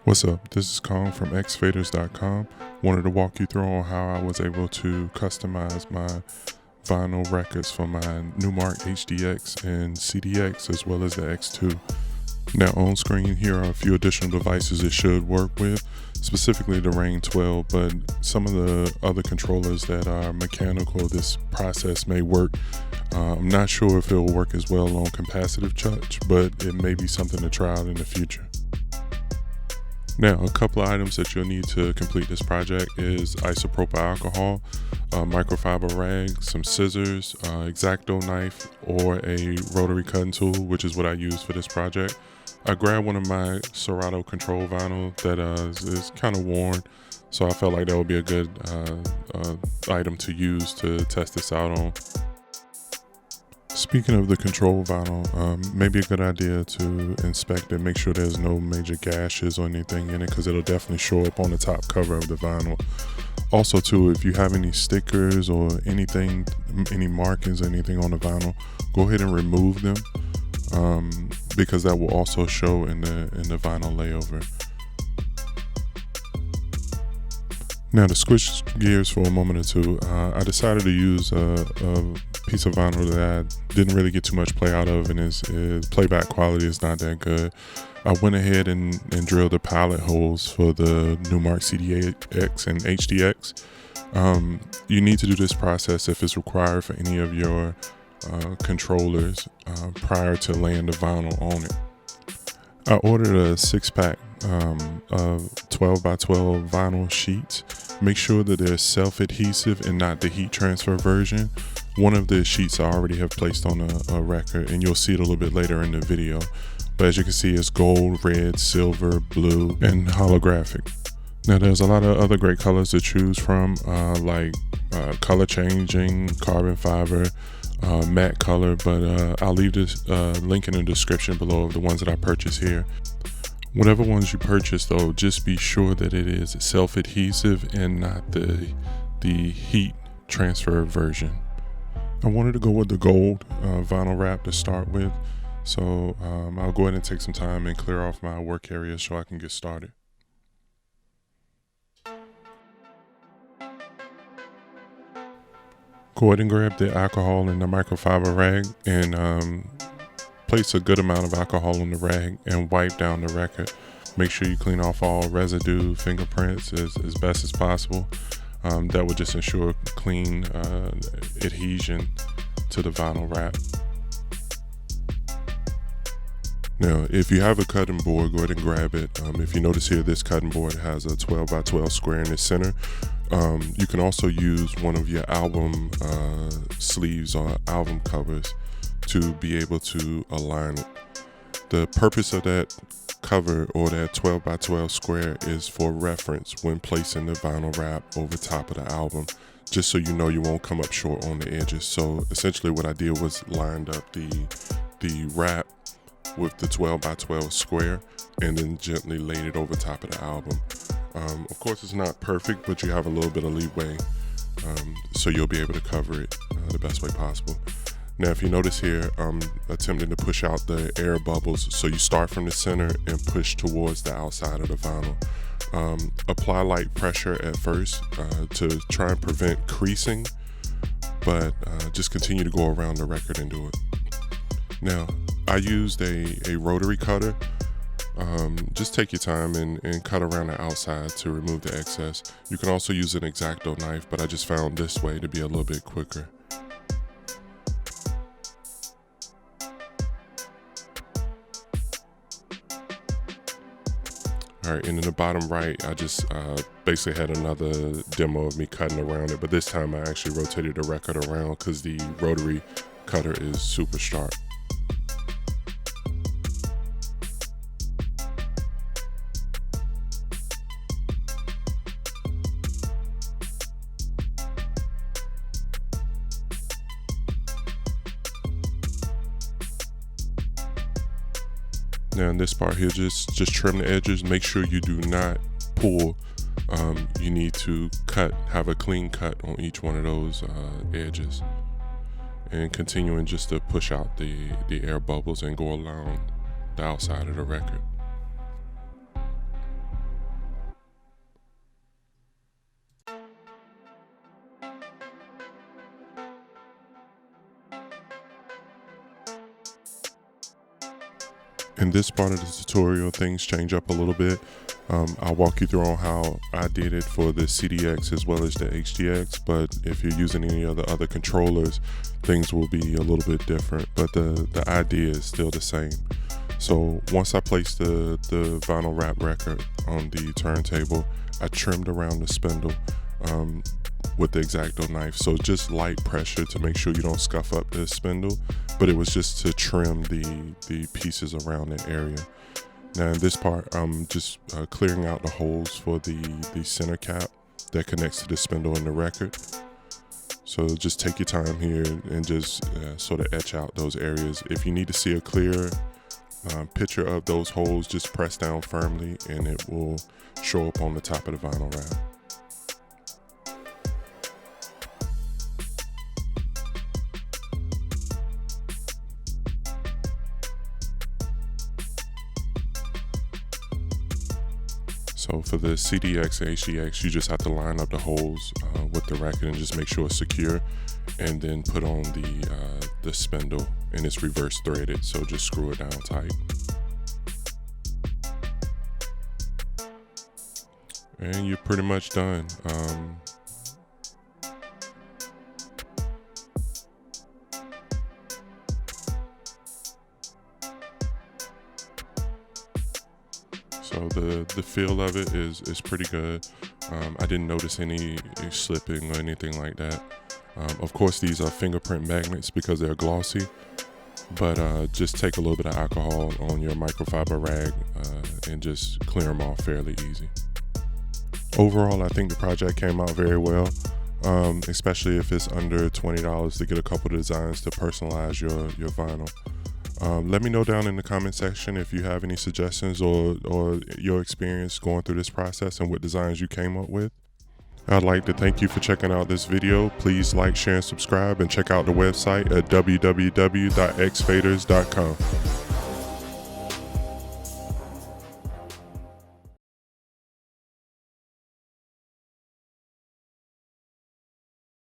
What's up? This is Kong from xfaders.com. Wanted to walk you through on how I was able to customize my vinyl records for my Numark HDX and CDX as well as the X2. Now on screen here are a few additional devices it should work with, specifically the Rane 12, but some of the other controllers that are mechanical, this process may work. I'm not sure if it will work as well on capacitive touch, but it may be something to try out in the future. Now, a couple of items that you'll need to complete this project is isopropyl alcohol, a microfiber rag, some scissors, X-Acto knife, or a rotary cutting tool, which is what I use for this project. I grabbed one of my Serato control vinyl that is kind of worn, so I felt like that would be a good item to use to test this out on. Speaking of the control vinyl, maybe a good idea to inspect it, make sure there's no major gashes or anything in it, because it'll definitely show up on the top cover of the vinyl. Also too, if you have any stickers or anything, any markings or anything on the vinyl, go ahead and remove them, because that will also show in the vinyl layover. Now to switch gears for a moment or two, I decided to use a piece of vinyl that I didn't really get too much play out of, and its playback quality is not that good. I went ahead and drilled the pilot holes for the Numark CDX and HDX. You need to do this process if it's required for any of your controllers prior to laying the vinyl on it. I ordered a 6-pack of 12 by 12 vinyl sheets. Make sure that they're self-adhesive and not the heat transfer version. One of the sheets I already have placed on a record, and you'll see it a little bit later in the video. But as you can see, it's gold, red, silver, blue, and holographic. Now there's a lot of other great colors to choose from, like color changing, carbon fiber, matte color, but I'll leave this link in the description below of the ones that I purchased here. Whatever ones you purchase though, just be sure that it is self-adhesive and not the heat transfer version. I wanted to go with the gold vinyl wrap to start with, so I'll go ahead and take some time and clear off my work area so I can get started. Go ahead and grab the alcohol in the microfiber rag and place a good amount of alcohol on the rag and wipe down the record. Make sure you clean off all residue, fingerprints as best as possible. That would just ensure clean adhesion to the vinyl wrap. Now, if you have a cutting board, go ahead and grab it. If you notice here, this cutting board has a 12 by 12 square in the center. You can also use one of your album sleeves or album covers to be able to align it. The purpose of that cover or that 12 by 12 square is for reference when placing the vinyl wrap over top of the album, just so you know you won't come up short on the edges. So essentially what I did was lined up the wrap with the 12 by 12 square and then gently laid it over top of the album. Of course it's not perfect, but you have a little bit of leeway, so you'll be able to cover it the best way possible. Now if you notice here, I'm attempting to push out the air bubbles, so you start from the center and push towards the outside of the vinyl. Apply light pressure at first to try and prevent creasing, but just continue to go around the record and do it. Now I used a rotary cutter. Just take your time and cut around the outside to remove the excess. You can also use an X-Acto knife, but I just found this way to be a little bit quicker. Alright, and in the bottom right, I just basically had another demo of me cutting around it, but this time I actually rotated the record around because the rotary cutter is super sharp. Now in this part here, just trim the edges. Make sure you do not pull. You need to have a clean cut on each one of those edges. And continuing just to push out the air bubbles and go along the outside of the record. In this part of the tutorial, things change up a little bit. I'll walk you through on how I did it for the CDX as well as the HDX, but if you're using any of the other controllers, things will be a little bit different, but the idea is still the same. So once I placed the vinyl wrap record on the turntable, I trimmed around the spindle with the X-Acto knife. So just light pressure to make sure you don't scuff up the spindle, but it was just to trim the pieces around that area. Now in this part, I'm just clearing out the holes for the center cap that connects to the spindle in the record. So just take your time here and just sort of etch out those areas. If you need to see a clear picture of those holes, just press down firmly and it will show up on the top of the vinyl wrap. So for the CDX and HDX, you just have to line up the holes with the record and just make sure it's secure, and then put on the spindle, and it's reverse threaded, so just screw it down tight. And you're pretty much done. So the feel of it is pretty good. I didn't notice any slipping or anything like that. Of course, these are fingerprint magnets because they're glossy, but just take a little bit of alcohol on your microfiber rag and just clear them off fairly easy. Overall, I think the project came out very well, especially if it's under $20 to get a couple of designs to personalize your vinyl. Let me know down in the comment section if you have any suggestions or your experience going through this process and what designs you came up with. I'd like to thank you for checking out this video. Please like, share, and subscribe, and check out the website at www.xfaders.com.